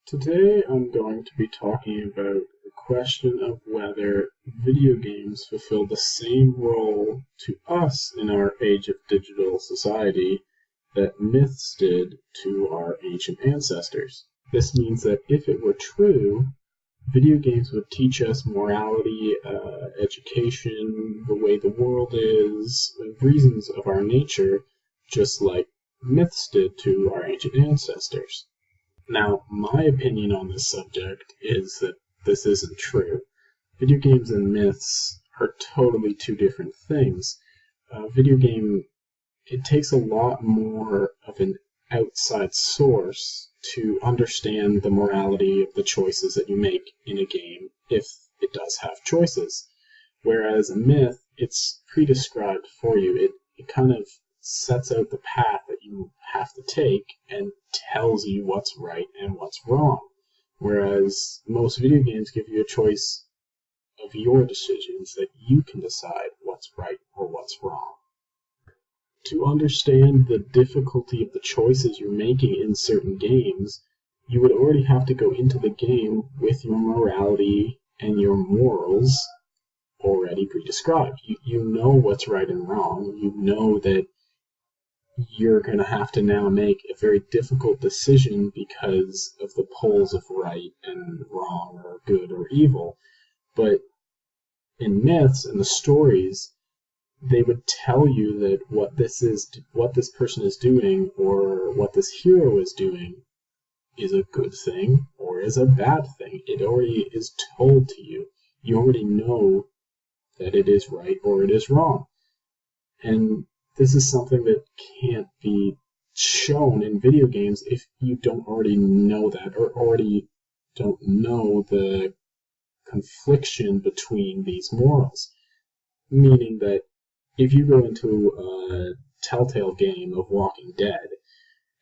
Today I'm going to be talking about the question of whether video games fulfill the same role to us in our age of digital society that myths did to our ancient ancestors. This means that if it were true, video games would teach us morality, education, the way the world is, reasons of our nature, just like myths did to our ancient ancestors. Now, my opinion on this subject is that this isn't true. Video games and myths are totally two different things. Video game, it takes a lot more of an outside source to understand the morality of the choices that you make in a game, if it does have choices. Whereas a myth, it's pre-described for you. It kind of sets out the path that you have to take and tells you what's right and what's wrong. Whereas most video games give you a choice of your decisions that you can decide what's right or what's wrong. To understand the difficulty of the choices you're making in certain games, you would already have to go into the game with your morality and your morals already pre-described. You know what's right and wrong. You know that you're going to have to now make a very difficult decision because of the poles of right and wrong or good or evil. But in myths and the stories, they would tell you that what this person is doing or what this hero is doing is a good thing or is a bad thing. It already is told to you. You already know that it is right or it is wrong. And this is something that can't be shown in video games if you don't already know that or already don't know the confliction between these morals. Meaning that if you go into a Telltale game of Walking Dead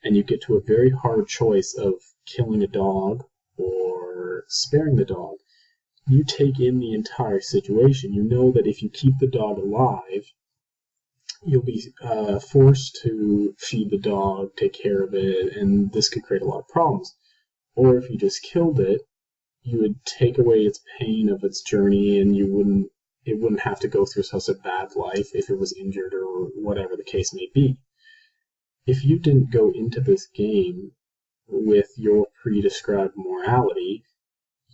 and you get to a very hard choice of killing a dog or sparing the dog, you take in the entire situation. You know that if you keep the dog alive, you'll be forced to feed the dog, take care of it, and this could create a lot of problems. Or if you just killed it, you would take away its pain of its journey, and it wouldn't have to go through such a bad life if it was injured or whatever the case may be. If you didn't go into this game with your pre-described morality,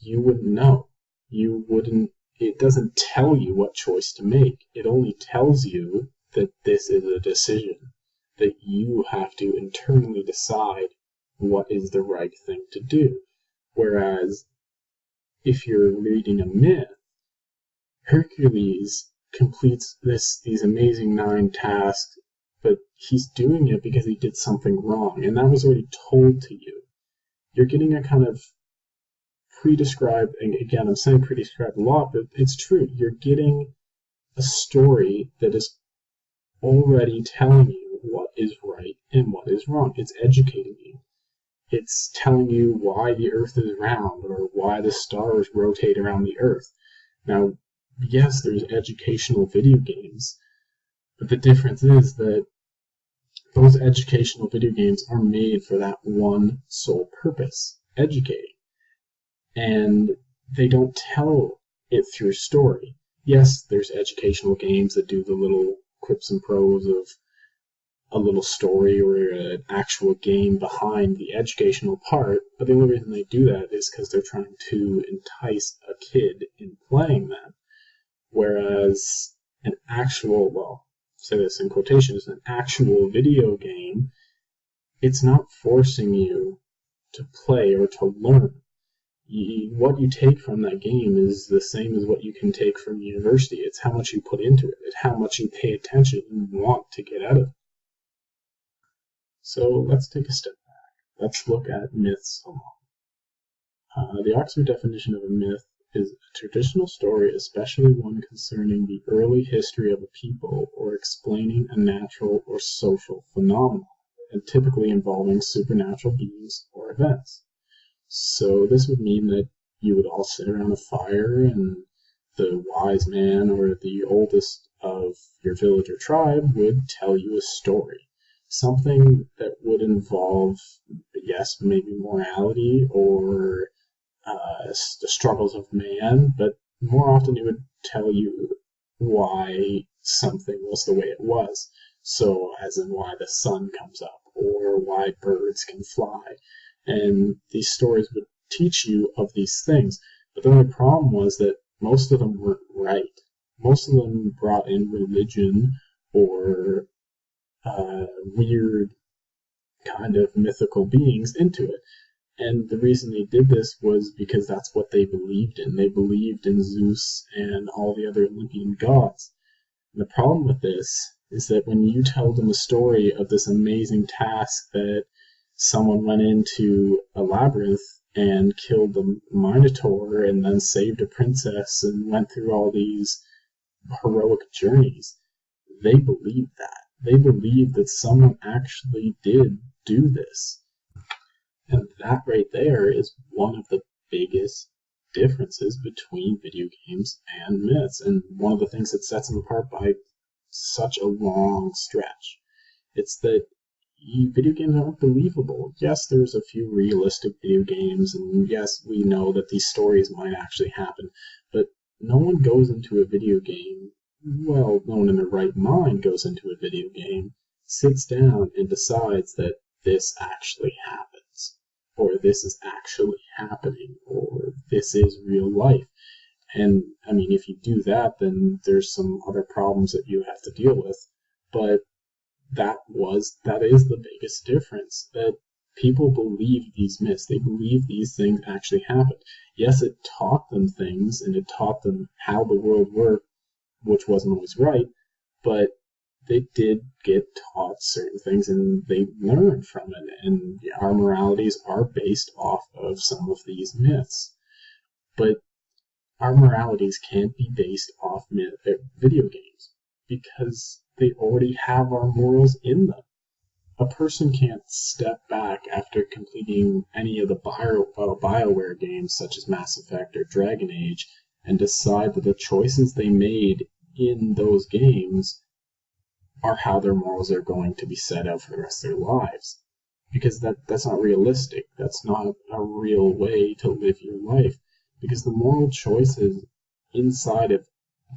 you wouldn't know. It doesn't tell you what choice to make. It only tells you that this is a decision, that you have to internally decide what is the right thing to do. Whereas, if you're reading a myth, Hercules completes these amazing 9 tasks, but he's doing it because he did something wrong, and that was already told to you. You're getting a kind of pre-described, and again, I'm saying pre-described a lot, but it's true. You're getting a story that is already telling you what is right and what is wrong. It's educating you. It's telling you why the Earth is round or why the stars rotate around the Earth. Now, yes, there's educational video games, but the difference is that those educational video games are made for that one sole purpose, educating. And they don't tell it through story. Yes, there's educational games that do the little quips and pros of a little story or an actual game behind the educational part, but the only reason they do that is because they're trying to entice a kid in playing them. Whereas an actual, well, say this in quotations, an actual video game, it's not forcing you to play or to learn. What you take from that game is the same as what you can take from university. It's how much you put into it. It's how much you pay attention and want to get out of it. So let's take a step back. Let's look at myths alone. The Oxford definition of a myth is a traditional story, especially one concerning the early history of a people or explaining a natural or social phenomenon, and typically involving supernatural beings or events. So this would mean that you would all sit around a fire and the wise man or the oldest of your village or tribe would tell you a story. something that would involve, yes, maybe morality or the struggles of man, but more often it would tell you why something was the way it was. So, as in why the sun comes up or why birds can fly. And these stories would teach you of these things. But the only problem was that most of them weren't right. Most of them brought in religion or weird kind of mythical beings into it. And the reason they did this was because that's what they believed in. They believed in Zeus and all the other Olympian gods. And the problem with this is that when you tell them a story of this amazing task that someone went into a labyrinth and killed the Minotaur and then saved a princess and went through all these heroic journeys, they believed that. They believed that someone actually did do this. And that right there is one of the biggest differences between video games and myths, and one of the things that sets them apart by such a long stretch. It's that video games aren't believable. Yes, there's a few realistic video games, and yes, we know that these stories might actually happen, but no one goes into a video game, well, no one in their right mind goes into a video game, sits down and decides that this actually happens, or this is actually happening, or this is real life. And, I mean, if you do that, then there's some other problems that you have to deal with. But that is the biggest difference, that people believe these myths. They believe these things actually happened. Yes, it taught them things, and it taught them how the world worked, which wasn't always right, but they did get taught certain things, and they learned from it. And our moralities are based off of some of these myths. But our moralities can't be based off video games, because they already have our morals in them. A person can't step back after completing any of the BioWare games, such as Mass Effect or Dragon Age, and decide that the choices they made in those games are how their morals are going to be set out for the rest of their lives. Because that's not realistic. That's not a real way to live your life. Because the moral choices inside of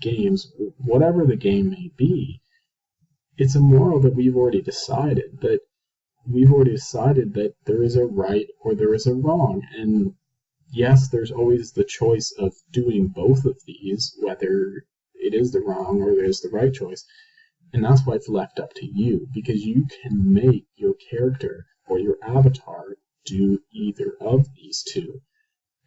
games, whatever the game may be, it's a moral that we've already decided. That there is a right or there is a wrong. And yes, there's always the choice of doing both of these, whether it is the wrong or it is the right choice. And that's why it's left up to you, because you can make your character or your avatar do either of these two.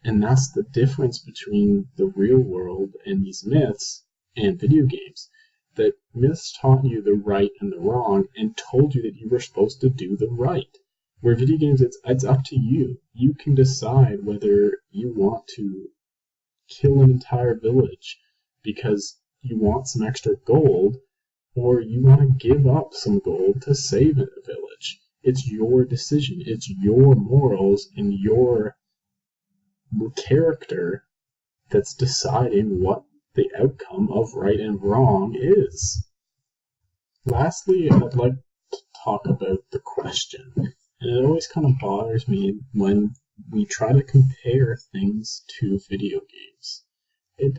And that's the difference between the real world and these myths and video games. That myths taught you the right and the wrong and told you that you were supposed to do the right. Where video games, it's up to you. You can decide whether you want to kill an entire village because you want some extra gold, or you want to give up some gold to save a village. It's your decision. It's your morals and your character that's deciding what the outcome of right and wrong is. Lastly, I'd like to talk about the question. And it always kind of bothers me when we try to compare things to video games.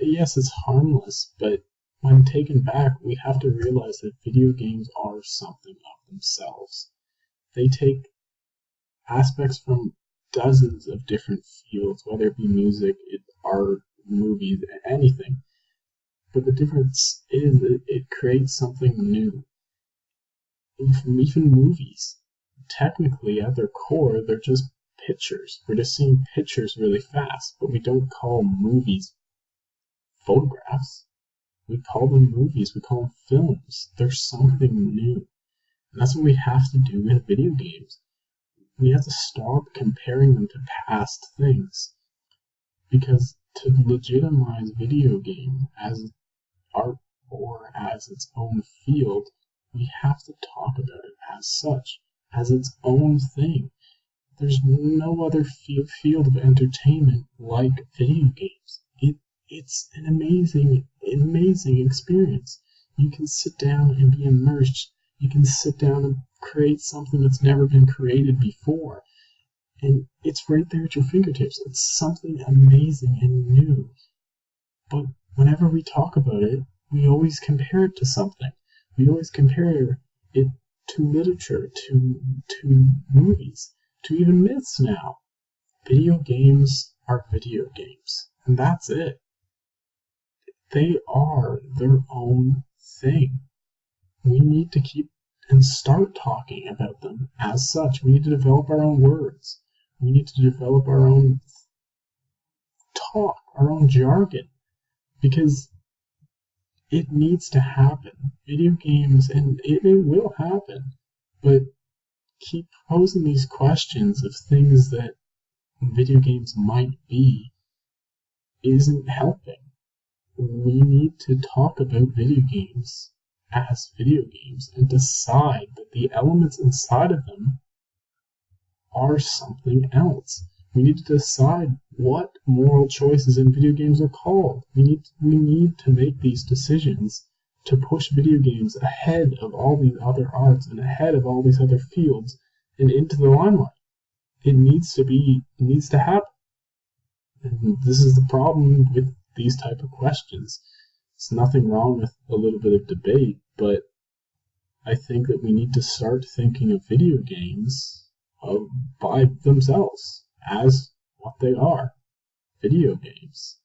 Yes, it's harmless, but when taken back, we have to realize that video games are something of themselves. They take aspects from dozens of different fields, whether it be music, art, movies, anything. But the difference is that it creates something new. Even movies, technically at their core, they're just pictures. We're just seeing pictures really fast, but we don't call movies photographs. We call them movies, we call them films. They're something new. And that's what we have to do with video games. We have to stop comparing them to past things. Because to legitimize video game as art or as its own field, we have to talk about it as such, as its own thing. There's no other field of entertainment like video games. It's an amazing experience. You can sit down and be immersed You can sit down and create something that's never been created before. And it's right there at your fingertips. It's something amazing and new. But whenever we talk about it, we always compare it to something. We always compare it to literature, to movies, to even myths now. Video games are video games, and that's it. They are their own thing. We need to keep and start talking about them as such. We need to develop our own words. We need to develop our own talk, our own jargon, because it needs to happen. Video games, and it will happen, but keep posing these questions of things that video games might be isn't helping. We need to talk about video games as video games and decide that the elements inside of them are something else. We need to decide what moral choices in video games are called. We need to make these decisions to push video games ahead of all these other arts and ahead of all these other fields and into the limelight. It needs to happen. And this is the problem with these type of questions. There's nothing wrong with a little bit of debate, but I think that we need to start thinking of video games by themselves as what they are, video games.